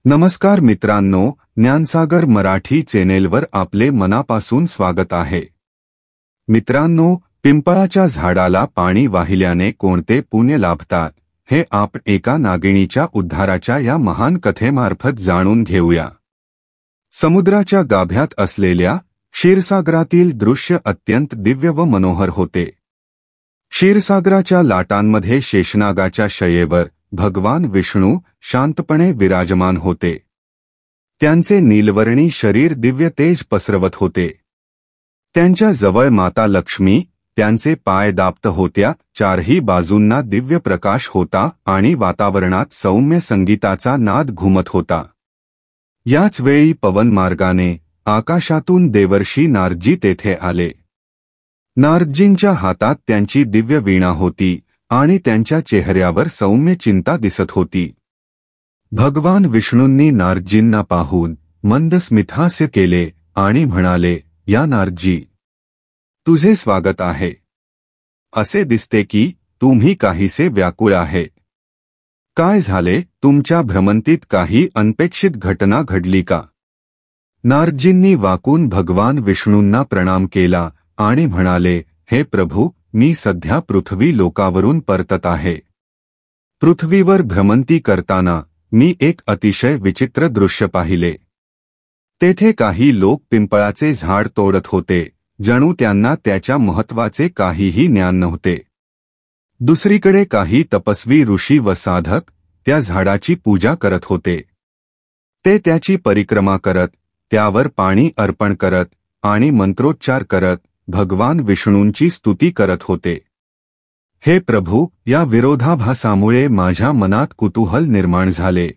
नमस्कार मित्रांनो, ज्ञानसागर मराठी चॅनेलवर आपले मनापासून स्वागत आहे। मित्रांनो, पिंपळाच्या झाडाला पाणी वाहिल्याने कोणते पुण्य लाभतात हे आपण एका नागिणीच्या उद्धाराच्या या महान कथेमार्फत जाणून घेऊया। समुद्राच्या गाभ्यात असलेल्या क्षीरसागरातील दृश्य अत्यंत दिव्य व मनोहर होते। क्षीरसागराच्या लाटांमध्ये शेषनागाच्या शयेवर भगवान विष्णू शांतपणे विराजमान होते। त्यांचे नीलवर्णी शरीर दिव्य तेज पसरवत होते। त्यांच्या जवळ माता लक्ष्मी, त्यांचे पाय दाप्त होत्या, चारही बाजूंना दिव्य प्रकाश होता आणि वातावरणात सौम्य संगीताचा नाद घुमत होता। याच वेळी पवन मार्गाने आकाशातून देवर्षी नारदजी तेथे आले। नारदजींच्या हातात त्यांची दिव्य वीणा होती आणि त्यांच्या चेहऱ्यावर सौम्य चिंता दिसत होती। भगवान विष्णूंनी नारदजींना पाहून मंद स्मितहास्य केले आणि म्हणाले, या नारदजी, तुझे स्वागत आहे। असे दिसते की तुम्ही काहीसे व्याकुळ आहे। काय झाले? तुमच्या भ्रमंतीत काही अनपेक्षित घटना घडली का? नारदजींनी वाकून भगवान विष्णूंना प्रणाम केला आणि म्हणाले, हे प्रभू, मी सध्या पृथ्वी लोकावरून परतत आहे। पृथ्वीवर भ्रमंती करताना मी एक अतिशय विचित्र दृश्य पाहिले। तेथे काही लोक पिंपळाचे झाड तोडत होते, जणू त्यांना त्याच्या महत्त्वाचे काहीही ज्ञान नव्हते। दुसरीकडे काही तपस्वी ऋषी व साधक त्या झाडाची पूजा करत होते। ते त्याची परिक्रमा करत, त्यावर पाणी अर्पण करत आणि मंत्रोच्चार करत भगवान विष्णूंची स्तुती करत होते। हे प्रभू, या विरोधाभासामुळे माझ्या मनात कुतूहल निर्माण झाले।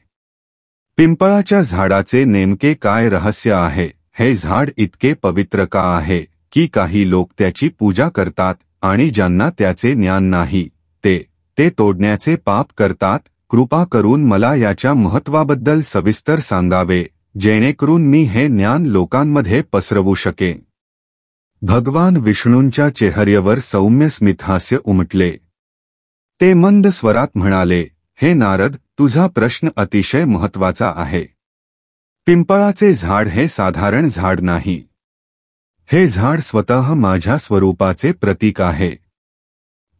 पिंपळाच्या झाडाचे नेमके काय रहस्य आहे? हे झाड इतके पवित्र का आहे की काही लोक त्याची पूजा करतात आणि ज्यांना त्याचे ज्ञान नाही ते तोडण्याचे पाप करतात? कृपा करून मला याच्या महत्त्वाबद्दल सविस्तर सांगावे, जेणेकरून मी हे ज्ञान लोकांमध्ये पसरवू शकेन। भगवान विष्णूंच्या चेहऱ्यावर सौम्य स्मितहास्य उमटले। ते मंद स्वरात म्हणाले, हे नारद, तुझा प्रश्न अतिशय महत्त्वाचा आहे। पिंपळाचे झाड हे साधारण झाड नाही। हे झाड स्वतः माझ्या स्वरूपाचे प्रतीक आहे।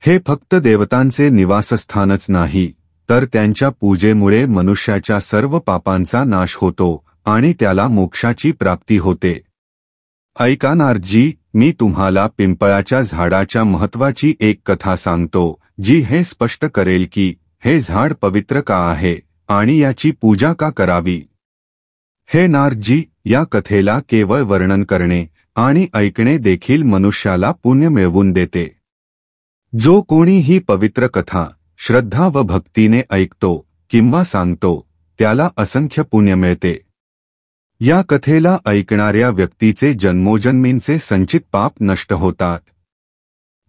हे फक्त देवतांचे निवासस्थानच नाही, तर त्यांच्या पूजेमुळे मनुष्याच्या सर्व पापांचा नाश होतो आणि त्याला मोक्षाची प्राप्ती होते। ऐका नारदजी, मी तुम्हाला पिंपळाच्या झाडाच्या महत्त्वाची एक कथा सांगतो, जी हे स्पष्ट करेल की हे झाड पवित्र का आहे आणि याची पूजा का करावी। हे नारदजी, या कथेला केवळ वर्णन करणे आणि ऐकणे देखील मनुष्याला पुण्य मिळवून देते। जो कोणी ही पवित्र कथा श्रद्धा व भक्तीने ऐकतो किंवा सांगतो, त्याला असंख्य पुण्य मिळते। या कथेला ऐकणाऱ्या व्यक्तीचे जन्मोजन्मींचे संचित पाप नष्ट होतात।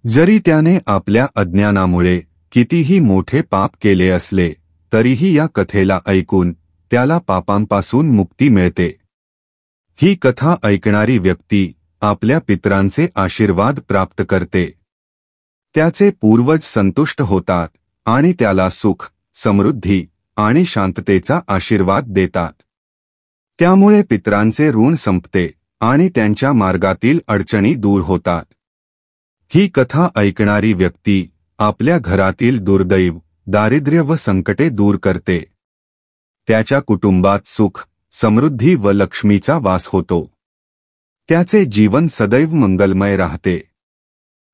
जरी त्याने आपल्या अज्ञानामुळे कितीही मोठे पाप केले असले, तरीही या कथेला ऐकून त्याला पापांपासून मुक्ती मिळते। ही कथा ऐकणारी व्यक्ती आपल्या पितरांचे आशीर्वाद प्राप्त करते। त्याचे पूर्वज संतुष्ट होतात आणि त्याला सुख, समृद्धी आणि शांततेचा आशीर्वाद देतात। त्यामुळे पितरांचे ऋण संपते आणि त्यांच्या मार्गातील अडचणी दूर होतात। ही कथा ऐकणारी व्यक्ती आपल्या घरातील दुर्दैव, दारिद्र्य व संकटे दूर करते। त्याच्या कुटुंबात सुख, समृद्धी व लक्ष्मीचा वास होतो। त्याचे जीवन सदैव मंगलमय राहते।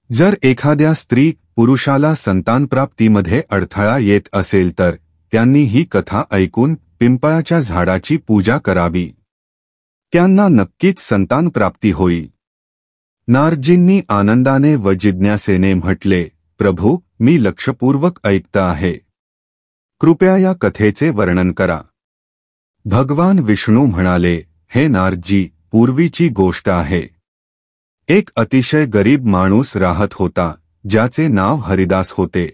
जर एखाद्या स्त्री पुरुषाला संतानप्राप्तीमध्ये अडथळा येत असेल तर त्यांनी ही कथा ऐकून पिंपळाच्या झाडाची पूजा करावी। त्यांना नक्कीच संतानप्राप्ती होईल। नारदजींनी आनंदाने व जिज्ञासेने म्हटले, प्रभू, मी लक्षपूर्वक ऐकत आहे। कृपया या कथेचे वर्णन करा। भगवान विष्णू म्हणाले, हे नारदजी, पूर्वीची गोष्ट आहे। एक अतिशय गरीब माणूस राहत होता, ज्याचे नाव हरिदास होते।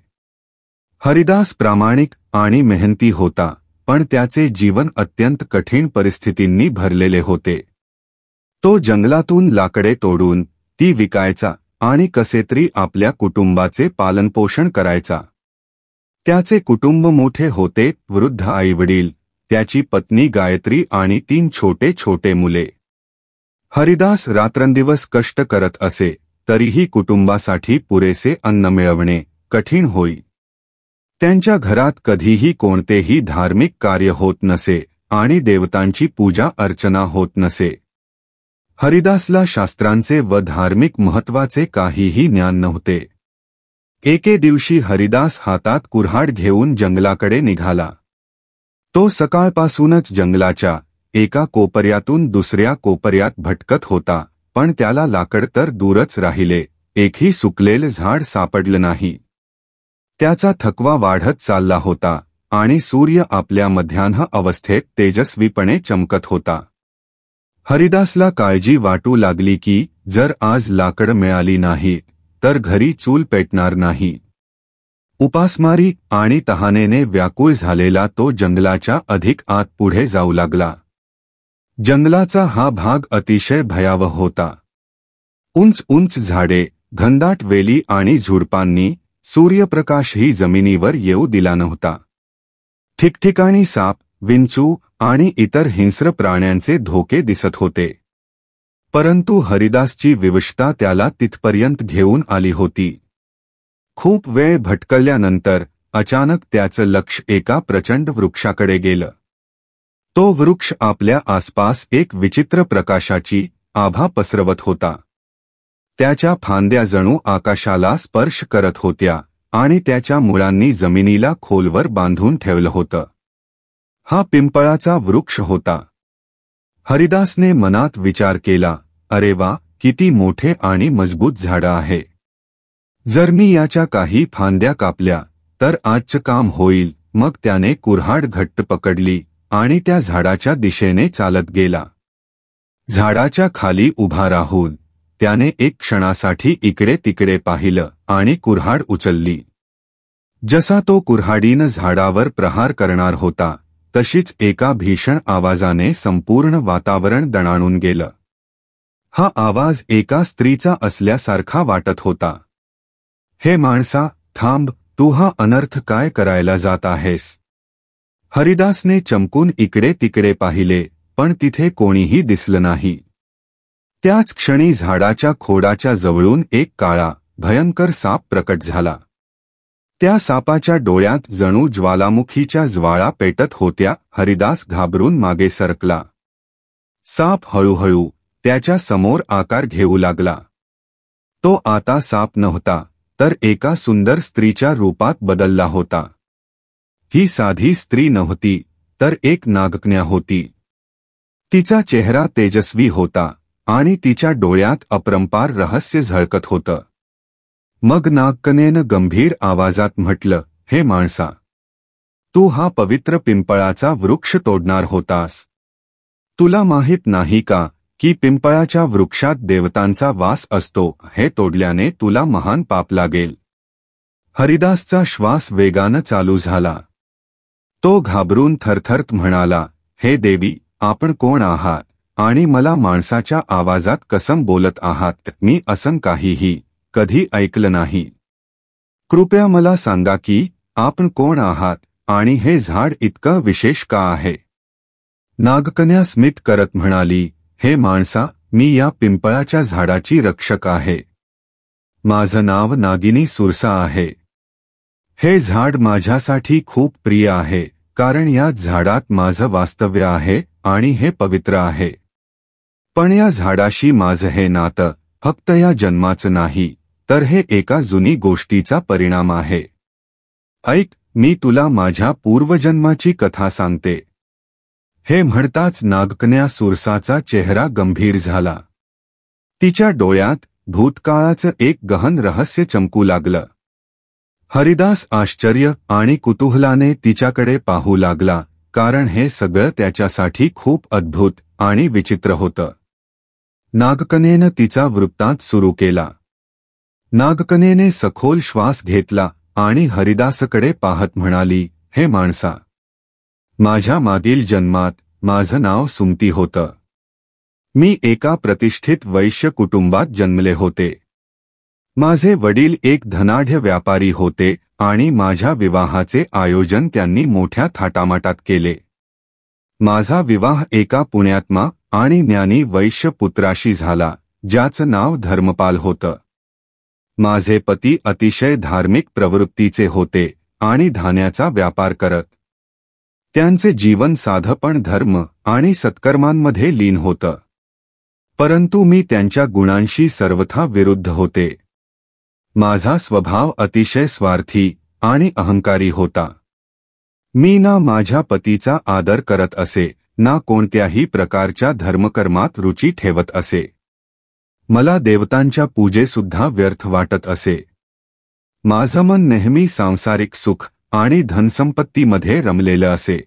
हरिदास प्रामाणिक आणि मेहनती होता, पण त्याचे जीवन अत्यंत कठीण परिस्थितींनी भरलेले होते। तो जंगलातून लाकडे तोडून ती विकायचा आणि कसेतरी आपल्या कुटुंबाचे पालनपोषण करायचा। त्याचे कुटुंब मोठे होते, वृद्ध आईवडील, त्याची पत्नी गायत्री आणि 3 छोटे छोटे मुले. हरिदास रात्रंदिवस कष्ट करत असे, तरीही कुटुंबासाठी पुरेसे अन्न मिळवणे कठीण होई. त्यांच्या घरात कधीही कोणतेही धार्मिक कार्य होत नसे आणि देवतांची पूजा अर्चना होत नसे. हरिदासला शास्त्रांचे व धार्मिक महत्त्वाचे काहीही ज्ञान नव्हते. एके दिवशी हरिदास हातात कुऱ्हाड घेऊन जंगलाकडे निघाला. तो सकाळपासूनच जंगलाच्या एका कोपऱ्यातून दुसऱ्या कोपऱ्यात भटकत होता, पण त्याला लाकड तर दूरच राहिले, एकही सुकलेलं झाड सापडलं नाही. त्याचा थकवा वाढत चालला होता आणि सूर्य आपल्या मध्यान्ह अवस्थेत तेजस्वीपणे चमकत होता. हरिदासला काळजी वाटू लागली की जर आज लाकड मिळाली नाही तर घरी चूल पेटणार नाही. उपासमारी आणि तहानेने व्याकुळ झालेला तो जंगलाच्या अधिक आत पुढे जाऊ लागला. जंगलाचा हा भाग अतिशय भयावह होता. उंच उंच झाडे, घनदाट वेली आणि झुडपांनी सूर्यप्रकाशही जमिनीवर येऊ दिला नव्हता. ठिकठिकाणी साप, विंचू आणि इतर हिंस्र प्राण्यांचे धोके दिसत होते. परंतु हरिदासची विवशता त्याला तिथपर्यंत घेऊन आली होती. खूप वेळ भटकल्यानंतर अचानक त्याचं लक्ष एका प्रचंड वृक्षाकडे गेलं. तो वृक्ष आपल्या आसपास एक विचित्र प्रकाशाची आभा पसरवत होता. त्याच्या फांद्या जणू आकाशाला स्पर्श करत होत्या आणि त्याच्या मुळांनी जमिनीला खोलवर बांधून ठेवलं होतं. हा पिंपळाचा वृक्ष होता. हरिदासने मनात विचार केला, अरे वा, किती मोठे आणि मजबूत झाड आहे. जर मी याच्या काही फांद्या कापल्या तर आजचं काम होईल. मग त्याने कुऱ्हाड घट्ट पकडली आणि त्या झाडाच्या दिशेने चालत गेला. झाडाच्या खाली उभा राहून त्याने एक क्षणासाठी इकडे तिकडे पाहिलं आणि कुऱ्हाड उचलली. जसा तो कुऱ्हाडीनं झाडावर प्रहार करणार होता तशीच एका भीषण आवाजाने संपूर्ण वातावरण दणाणून गेलं. हा आवाज एका स्त्रीचा असल्यासारखा वाटत होता. हे माणसा, थांब, तू हा अनर्थ काय करायला जात आहेस? हरिदासने चमकून इकडे तिकडे पाहिले, पण तिथे कोणीही दिसलं नाही. त्याच क्षणी झाडाच्या खोडाच्या जवळून एक काळा, भयंकर साप प्रकट झाला. त्या सापाच्या डोळ्यात जणू ज्वालामुखीच्या ज्वाळा पेटत होत्या. हरिदास घाबरून मागे सरकला. साप हळूहळू त्याच्या समोर आकार घेऊ लागला. तो आता साप नव्हता, तर एका सुंदर स्त्रीच्या रूपात बदलला होता. ही साधी स्त्री नव्हती, तर एक नागकन्या होती. तिचा चेहरा तेजस्वी होता आणि तिच्या डोळ्यात अपरंपार रहस्य झळकत होतं. मग नागकन्येनं गंभीर आवाजात म्हटलं, हे माणसा, तू हा पवित्र पिंपळाचा वृक्ष तोडणार होतास. तुला माहीत नाही का की पिंपळाच्या वृक्षात देवतांचा वास असतो? हे तोडल्याने तुला महान पाप लागेल. हरिदासचा श्वास वेगानं चालू झाला. तो घाबरून थरथरत म्हणाला, हे देवी, आपण कोण आहात आणि मला माणसाच्या आवाजात कसं बोलत आहात? मी असं काहीही कधी ऐकलं नाही. कृपया मला सांगा की आपण कोण आहात आणि हे झाड इतकं विशेष का आहे? नागकन्या स्मित करत म्हणाली, हे माणसा, मी या पिंपळाच्या झाडाची रक्षक आहे. माझं नाव नागिनी सुरसा आहे. हे झाड माझ्यासाठी खूप प्रिय आहे, कारण या झाडात माझं वास्तव्य आहे आणि हे पवित्र आहे. पण या झाडाशी माझं हे नातं फक्त या जन्माचं नाही, तर हे एका जुनी गोष्टीचा परिणाम आहे. ऐक, मी तुला माझ्या पूर्वजन्माची कथा सांगते. हे म्हणताच नागकन्या सुरसाचा चेहरा गंभीर झाला. तिच्या डोळ्यात भूतकाळाचं एक गहन रहस्य चमकू लागलं. हरिदास आश्चर्य आणि कुतूहलाने तिच्याकडे पाहू लागला, कारण हे सगळं त्याच्यासाठी खूप अद्भुत आणि विचित्र होतं. नागकन्येनं तिचा वृत्तांत सुरू केला. नागकन्येने सखोल श्वास घेतला आणि हरिदासकडे पाहत म्हणाली, हे माणसा, माझ्या मागील जन्मात माझं नाव सुमती होतं. मी एका प्रतिष्ठित वैश्य कुटुंबात जन्मले होते. माझे वडील एक धनाढ्य व्यापारी होते आणि माझ्या विवाहाचे आयोजन त्यांनी मोठ्या थाटामाटात केले. माझा विवाह एका पुण्यात्मा आणि ज्ञानी वैश्य पुत्राशी झाला, ज्याचं नाव धर्मपाल होतं. माझे पती अतिशय धार्मिक प्रवृत्तीचे होते आणि धान्याचा व्यापार करत. त्यांचे जीवन साधं पण धर्म आणि सत्कर्मांमध्ये लीन होतं. परंतु मी त्यांच्या गुणांशी सर्वथा विरुद्ध होते. माझा स्वभाव अतिशय स्वार्थी आणि अहंकारी होता. मी ना माझ्या पतीचा आदर करत असे, ना कोणत्याही प्रकारच्या धर्मकर्मात रुची ठेवत असे. मला देवतांच्या पूजेसुद्धा व्यर्थ वाटत असे. माझं मन नेहमी सांसारिक सुख आणि धनसंपत्तीमध्ये रमलेलं असे.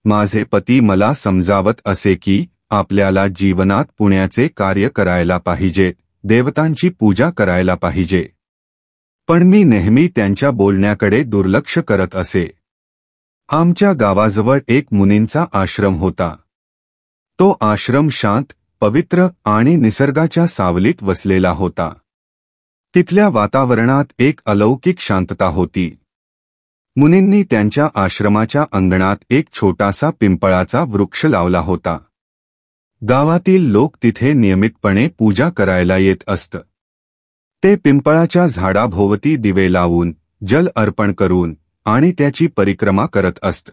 माझे पती मला समजावत असे की आपल्याला जीवनात पुण्याचे कार्य करायला पाहिजे, देवतांची पूजा करायला पाहिजे. पण मी नेहमी त्यांच्या बोलण्याकडे दुर्लक्ष करत असे. आमच्या गावाजवळ एक मुनींचा आश्रम होता. तो आश्रम शांत, पवित्र आणि निसर्गाच्या सावलीत वसलेला होता. तिथल्या वातावरणात एक अलौकिक शांतता होती. मुनींनी त्यांच्या आश्रमाच्या अंगणात एक छोटासा पिंपळाचा वृक्ष लावला होता. गावातील लोक तिथे नियमितपणे पूजा करायला येत असत. ते पिंपळाच्या झाडाभोवती दिवे लावून, जल अर्पण करून आणि त्याची परिक्रमा करत असत.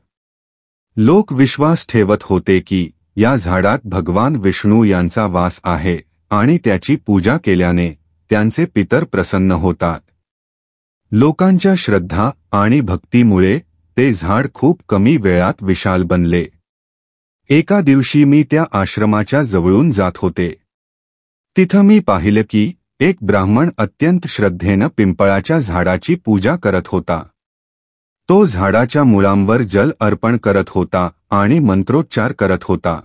लोक विश्वास ठेवत होते की या झाडात भगवान विष्णू यांचा वास आहे आणि त्याची पूजा केल्याने त्यांचे पितर प्रसन्न होतात. लोकांच्या श्रद्धा आणि भक्तीमुळे ते झाड खूप कमी वेळात विशाल बनले. एका दिवशी मी त्या आश्रमाच्या जवळून जात होते. तिथं मी पाहिलं की एक ब्राह्मण अत्यंत श्रद्धेनं पिंपळाच्या झाडाची पूजा करत होता. तो झाडाच्या मुळांवर जल अर्पण करत होता आणि मंत्रोच्चार करत होता.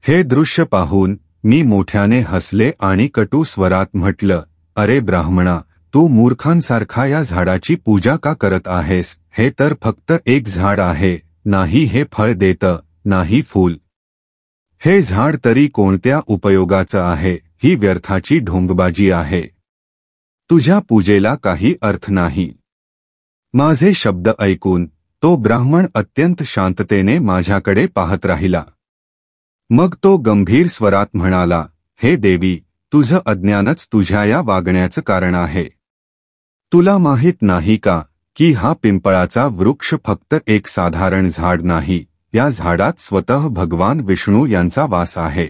हे दृश्य पाहून मी मोठ्याने हसले आणि कटू स्वरात म्हटलं, अरे ब्राह्मणा, तू मूर्खांसारखा या झाडाची पूजा का करत आहेस? हे तर फक्त एक झाड आहे, नाही हे फळ देतं, नाही फूल. हे झाड तरी कोणत्या उपयोगाचं आहे? ही व्यर्थाची ढोंगबाजी आहे. तुझ्या पूजेला काही अर्थ नाही. माझे शब्द ऐकून तो ब्राह्मण अत्यंत शांततेने माझ्याकडे पाहत राहिला. मग तो गंभीर स्वरात म्हणाला, हे देवी, तुझं अज्ञानच तुझ्या या वागण्याचं कारण आहे. तुला माहीत नाही का की हा पिंपळाचा वृक्ष फक्त एक साधारण झाड नाही, या झाडात स्वतः भगवान विष्णू यांचा वास आहे.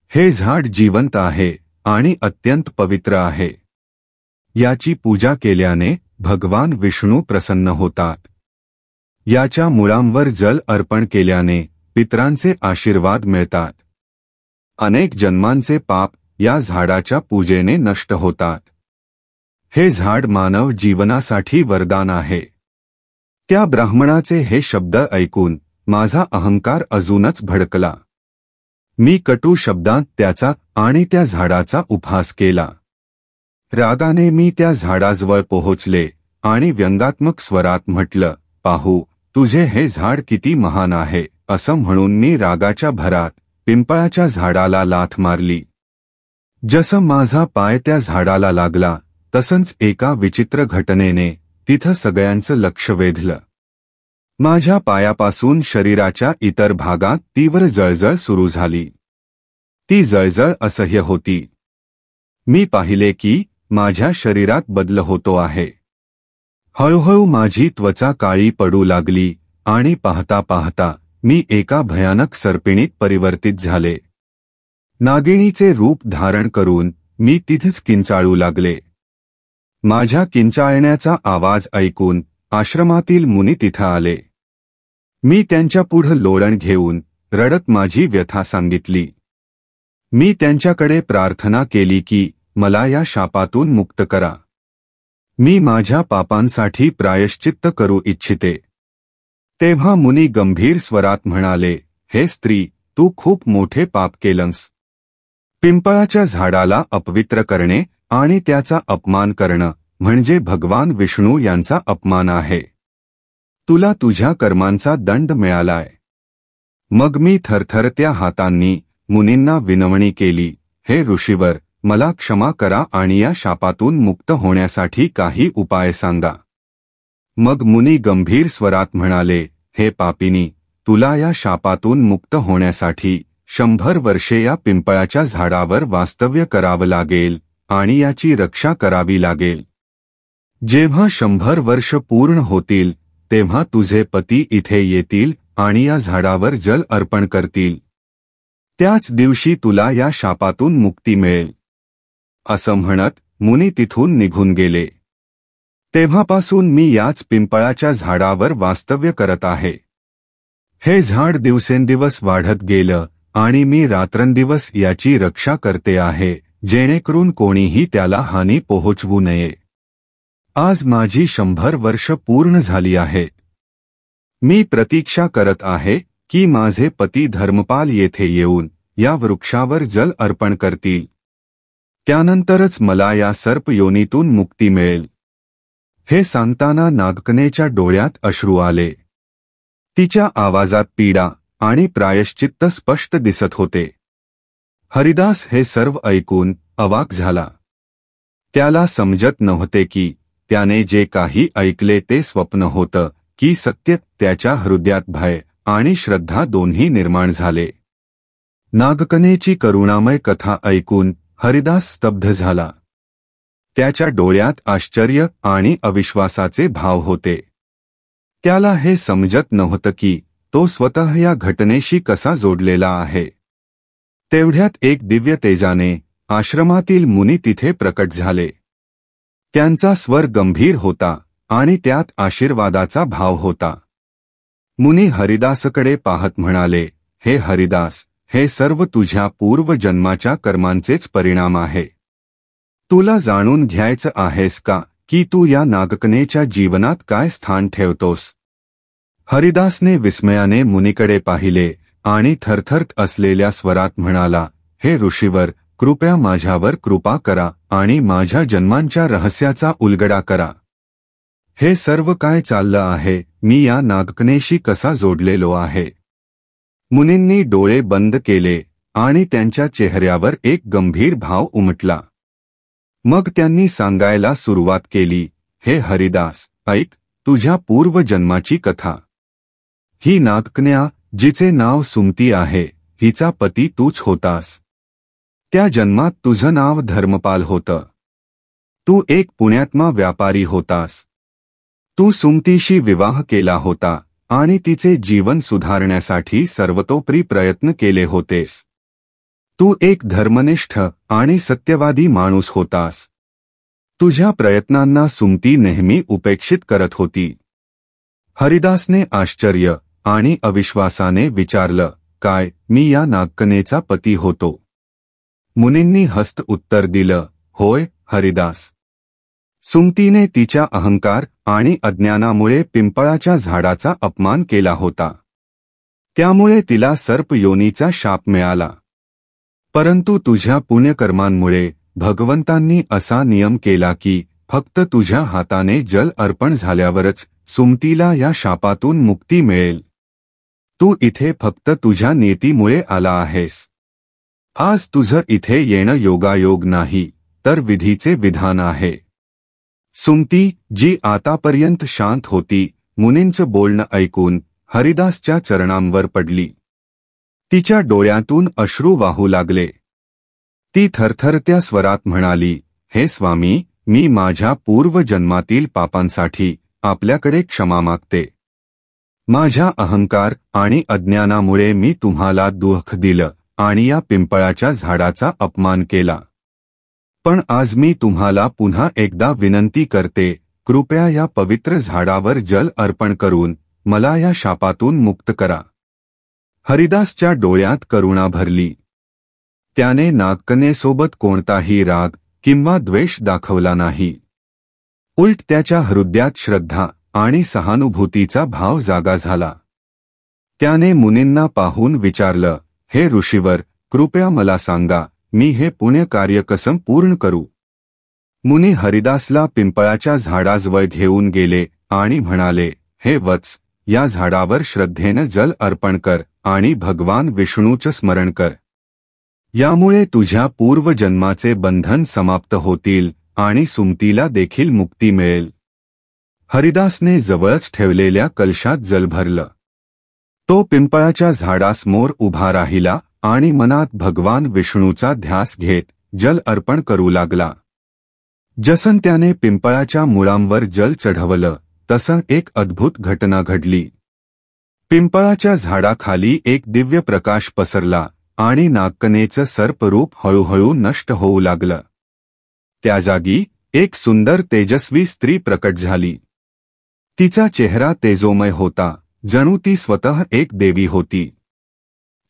हे झाड जिवंत आहे आणि अत्यंत पवित्र आहे. याची पूजा केल्याने भगवान विष्णू प्रसन्न होतात. याच्या मुळांवर जल अर्पण केल्याने पितरांचे आशीर्वाद मिळतात. अनेक जन्मांचे पाप या झाडाच्या पूजेने नष्ट होतात. हे झाड मानव जीवनासाठी वरदान आहे. त्या ब्राह्मणाचे हे शब्द ऐकून माझा अहंकार अजूनच भडकला. मी कटू शब्दांत त्याचा आणि त्या झाडाचा उपहास केला. रागाने मी त्या झाडाजवळ पोहोचले आणि व्यंगात्मक स्वरात म्हटलं, पाहू, तुझे हे झाड किती महान आहे. असं म्हणून मी रागाच्या भरात पिंपळाच्या झाडाला लाथ मारली. जसं माझा पाय त्या झाडाला लागला तसंच एका विचित्र घटनेने तिथं सगळ्यांचं लक्ष वेधलं. माझ्या पायापासून शरीराच्या इतर भागात तीव्र जळजळ सुरू झाली. ती जळजळ असह्य होती. मी पाहिले की माझ्या शरीरात बदल होतो आहे. हळूहळू माझी त्वचा काळी पडू लागली आणि पाहता पाहता मी एका भयानक सर्पिणीत परिवर्तित झाले. नागिणीचे रूप धारण करून मी तिथेच किंचाळू लागले. माझ्या किंचाळण्याचा आवाज ऐकून आश्रमातील मुनी तिथं आले. मी त्यांच्यापुढं लोळण घेऊन रडत माझी व्यथा सांगितली. मी त्यांच्याकडे प्रार्थना केली की मला या शापातून मुक्त करा. मी माझ्या पापांसाठी प्रायश्चित्त करू इच्छिते. तेव्हा मुनी गंभीर स्वरात म्हणाले, हे स्त्री, तू खूप मोठे पाप केलंस. पिंपळाच्या झाडाला अपवित्र करणे आणि त्याचा अपमान करणं म्हणजे भगवान विष्णू यांचा अपमान आहे. तुला तुझ्या कर्मांचा दंड मिळालाय. मग मी थरथरत्या हातांनी मुनींना विनवणी केली, हे ऋषीवर, मला क्षमा करा आणि या शापातून मुक्त होण्यासाठी काही उपाय सांगा. मग मुनी गंभीर स्वरात म्हणाले, हे पापिनी, तुला या शापातून मुक्त होण्यासाठी 100 वर्षे या पिंपळाच्या झाडावर वास्तव्य करावं लागेल आणि याची रक्षा करावी लागेल. जेव्हा 100 वर्ष पूर्ण होतील तेव्हा तुझे पती इथे येतील आणि या झाडावर जल अर्पण करतील. त्याच दिवशी तुला या शापातून मुक्ती मिळेल. असं म्हणत मुनी तिथून निघून गेले. तेव्हापासून मी याच पिंपळाच्या झाडावर वास्तव्य करत आहे. हे झाड दिवसेंदिवस वाढत गेलं आणि मी रात्रंदिवस याची रक्षा करते आहे, जेणेकरून कोणीही त्याला हानी पोहोचवू नये. आज माझी 100 वर्ष पूर्ण झाली आहेत. मी प्रतीक्षा करत आहे की माझे पती धर्मपाल येथे येऊन या वृक्षावर जल अर्पण करतील. त्यानंतरच मला या सर्प योनीतून मुक्ती मिळेल. हे सांगताना नागकन्येच्या डोळ्यात अश्रू आले. तिच्या आवाजात पीडा आणि प्रायश्चित्त स्पष्ट दिसत होते. हरिदास हे सर्व ऐकून अवाक झाला. त्याला समजत नव्हते की त्याने जे काही ऐकले ते स्वप्न होतं की सत्य. त्याच्या हृदयात भय आणि श्रद्धा दोन्ही निर्माण झाले. नागकन्येची करुणामय कथा ऐकून हरिदास स्तब्ध झाला. त्याच्या डोळ्यात आश्चर्य आणि अविश्वासाचे भाव होते. त्याला हे समजत नव्हतं की तो स्वतः या घटनेशी कसा जोडलेला आहे. तेवढ्यात एक दिव्य तेजाने आश्रमातील मुनी तिथे प्रकट झाले. त्यांचा स्वर गंभीर होता आणि त्यात आशीर्वादाचा भाव होता. मुनी हरिदासकडे पाहत म्हणाले, हे हरिदास, हे सर्व तुझ्या पूर्वजन्माच्या कर्मांचेच परिणाम आहे. तुला जाणून घ्यायचं आहेस का की तू या नागकन्येच्या जीवनात काय स्थान ठेवतोस. हरिदासने विस्मयाने मुनीकडे पाहिले आणि थरथरत असलेल्या स्वरात म्हणाला, हे ऋषीवर, कृपया माझ्यावर कृपा करा आणि माझ्या जन्मांच्या रहस्याचा उलगडा करा. हे सर्व काय चाललं आहे. मी या नागकन्येशी कसा जोडलेलो आहे. मुनींनी डोळे बंद केले आणि त्यांच्या चेहऱ्यावर एक गंभीर भाव उमटला. मग त्यांनी सांगायला सुरुवात केली, हे हरिदास, ऐक तुझ्या पूर्वजन्माची कथा. ही नागकन्या, जिचे नाव सुमती आहे, हिचा पती तूच होतास. त्या जन्मात तुझं नाव धर्मपाल होतं. तू एक पुण्यात्मा व्यापारी होतास. तू सुमतीशी विवाह केला होता आणि तिचे जीवन सुधारण्यासाठी सर्वतोपरी प्रयत्न केले होतेस. तू एक धर्मनिष्ठ आणि सत्यवादी माणूस होतास. तुझ्या प्रयत्नांना सुमती नेहमी उपेक्षित करत होती. हरिदासने आश्चर्य आणि अविश्वासाने विचारलं, काय मी या नागकन्येचा पती होतो. मुनींनी हस्त उत्तर दिलं, होय हरिदास. सुमतीने तिच्या अहंकार आणि अज्ञानामुळे पिंपळाच्या झाडाचा अपमान केला होता. त्यामुळे तिला सर्प योनीचा शाप मिळाला. परंतु तुझ्या पुण्यकर्मांमुळे भगवंतांनी असा नियम केला की फक्त तुझ्या हाताने जल अर्पण झाल्यावरच सुमतीला या शापातून मुक्ती मिळेल. तू इथे फक्त तुझ्या नियतीमुळे आला आहेस. आज तुझं इथे येणं योगायोग नाही, तर विधीचे विधान आहे. सुमती, जी आतापर्यंत शांत होती, मुनींचं बोलणं ऐकून हरिदासच्या चरणांवर पडली. तिच्या डोळ्यातून अश्रू वाहू लागले. ती थरथरत्या स्वरात म्हणाली, हे स्वामी, मी माझ्या पूर्वजन्मातील पापांसाठी आपल्याकडे क्षमा मागते. माझ्या अहंकार आणि अज्ञानामुळे मी तुम्हाला दुःख दिलं आणि या पिंपळाच्या झाडाचा अपमान केला. पण आज मी तुम्हाला पुन्हा एकदा विनंती करते, कृपया या पवित्र झाडावर जल अर्पण करून मला या शापातून मुक्त करा. हरिदासच्या डोळ्यात करुणा भरली. त्याने नागकन्येसोबत कोणताही राग किंवा द्वेष दाखवला नाही. उलट त्याच्या हृदयात श्रद्धा आणि सहानुभूतीचा भाव जागा झाला. त्याने मुनींना पाहून विचारलं, हे ऋषीवर, कृपया मला सांगा, मी हे पुण्य कार्य कसं पूर्ण करू. मुनी हरिदासला पिंपळाच्या झाडाजवळ घेऊन गेले आणि म्हणाले, हे वत्स, या झाडावर श्रद्धेनं जल अर्पण कर आणि भगवान विष्णूचं स्मरण कर. यामुळे तुझ्या पूर्वजन्माचे बंधन समाप्त होतील आणि सुमतीला देखील मुक्ती मिळेल. हरिदासने जवळच ठेवलेल्या कलशात जल भरलं. तो पिंपळाच्या झाडासमोर उभा राहिला आणि मनात भगवान विष्णूचा ध्यास घेत जल अर्पण करू लागला. जसं त्याने पिंपळाच्या मुळांवर जल चढवलं तसं एक अद्भुत घटना घडली. पिंपळाच्या झाडाखाली एक दिव्य प्रकाश पसरला आणि नागकन्येचं सर्परूप हळूहळू नष्ट होऊ लागलं. त्या जागी एक सुंदर तेजस्वी स्त्री प्रकट झाली. तिचा चेहरा तेजोमय होता, जणू ती स्वतः एक देवी होती.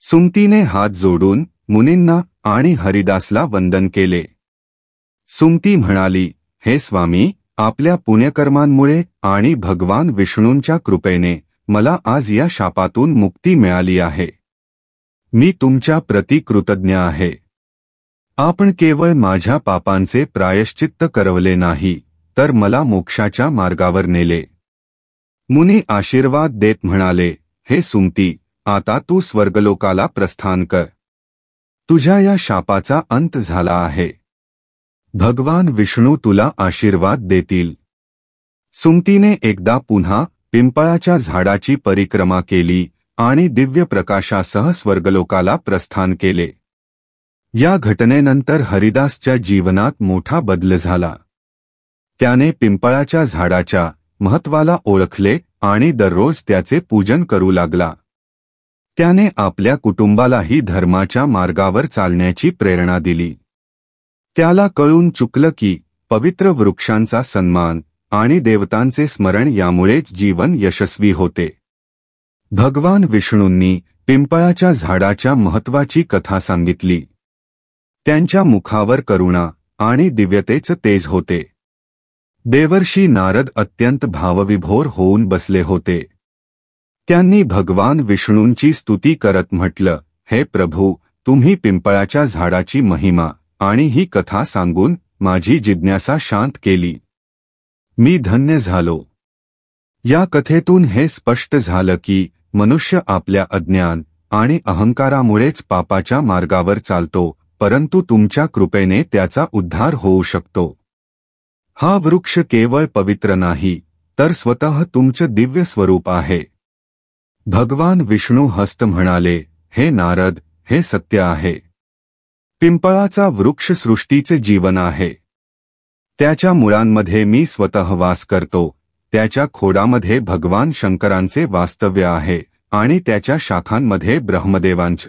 सुमतीने हात जोडून मुनींना आणि हरिदासला वंदन केले. सुमती म्हणाली, हे स्वामी, आपल्या पुण्यकर्मांमुळे आणि भगवान विष्णूंच्या कृपेने मला आज या शापातून मुक्ती मिळाली आहे. मी तुमच्या प्रति कृतज्ञ आहे. आपण केवळ माझ्या पापांचे प्रायश्चित्त करवले नाही, तर मला मोक्षाच्या मार्गावर नेले. मुनी आशीर्वाद देत म्हणाले, हे सुमती, आता तू स्वर्गलोकाला प्रस्थान कर. तुझ्या या शापाचा अंत झाला आहे. भगवान विष्णू तुला आशीर्वाद देतील. सुमतीने एकदा पुन्हा पिंपळाच्या झाडाची परिक्रमा केली आणि दिव्य प्रकाशासह स्वर्गलोकाला प्रस्थान केले. या घटनेनंतर हरिदासच्या जीवनात मोठा बदल झाला. त्याने पिंपळाच्या झाडाच्या महत्त्वाला ओळखले आणि दररोज त्याचे पूजन करू लागला. त्याने आपल्या कुटुंबालाही धर्माच्या मार्गावर चालण्याची प्रेरणा दिली. त्याला कळून चुकलं की पवित्र वृक्षांचा सन्मान आणि देवतांचे स्मरण यामुळेच जीवन यशस्वी होते. भगवान विष्णूंनी पिंपळाच्या झाडाच्या महत्त्वाची कथा सांगितली. त्यांच्या मुखावर करुणा आणि दिव्यतेचं तेज होते. देवर्षी नारद अत्यंत भावविभोर होऊन बसले होते. त्यांनी भगवान विष्णूंची स्तुती करत म्हटलं, हे प्रभू, तुम्ही पिंपळाच्या झाडाची महिमा आणि ही कथा सांगून माझी जिज्ञासा शांत केली. मी धन्य झालो. या कथेतून हे स्पष्ट झालं की मनुष्य आपल्या अज्ञान आणि अहंकारामुळेच पापाच्या मार्गावर चालतो, परंतु तुमच्या कृपेने त्याचा उद्धार होऊ शकतो. हा वृक्ष केवळ पवित्र नाही, तर स्वतः तुमचं दिव्य स्वरूप आहे. भगवान विष्णू हस्त म्हणाले, हे नारद, हे सत्य आहे. पिंपळाचा वृक्ष सृष्टीचे जीवन आहे. त्याच्या मुळांमध्ये मी स्वतः वास करतो. त्याच्या खोडामध्ये भगवान शंकरांचे वास्तव्य आहे आणि त्याच्या शाखांमध्ये ब्रह्मदेवांचे.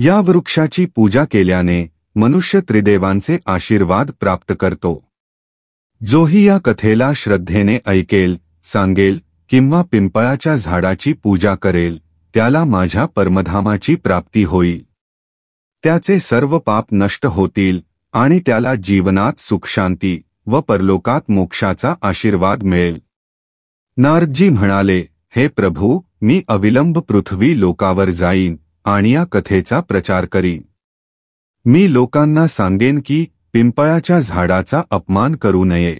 या वृक्षाची पूजा केल्याने मनुष्य त्रिदेवांचे आशीर्वाद प्राप्त करतो. जोही या कथेला श्रद्धेने ऐकेल, सांगेल किंवा पिंपळाच्या झाडाची पूजा करेल, त्याला माझ्या परमधामाची प्राप्ती होईल. त्याचे सर्व पाप नष्ट होतील आणि त्याला जीवनात सुखशांती व परलोकात मोक्षाचा आशीर्वाद मिळेल. नारदजी म्हणाले, हे प्रभू, मी अविलंब पृथ्वी लोकावर जाईन आणि या कथेचा प्रचार करीन. मी लोकांना सांगेन की पिंपळाच्या झाडाचा अपमान करू नये.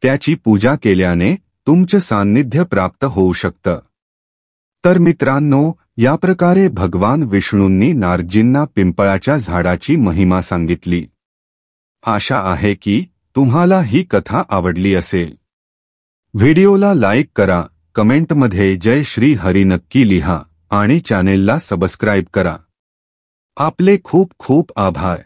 त्याची पूजा केल्याने तुमचं सान्निध्य प्राप्त होऊ शकतं. तर मित्रांनो, या प्रकारे भगवान विष्णूंनी नारदजींना पिंपळाच्या झाडाची महिमा सांगितली. आशा आहे की तुम्हाला ही कथा आवडली असेल. व्हिडिओला लाईक करा, कमेंटमध्ये जय श्री हरी नक्की लिहा आणि चॅनेलला सबस्क्राईब करा. आपले खूप खूप आभार.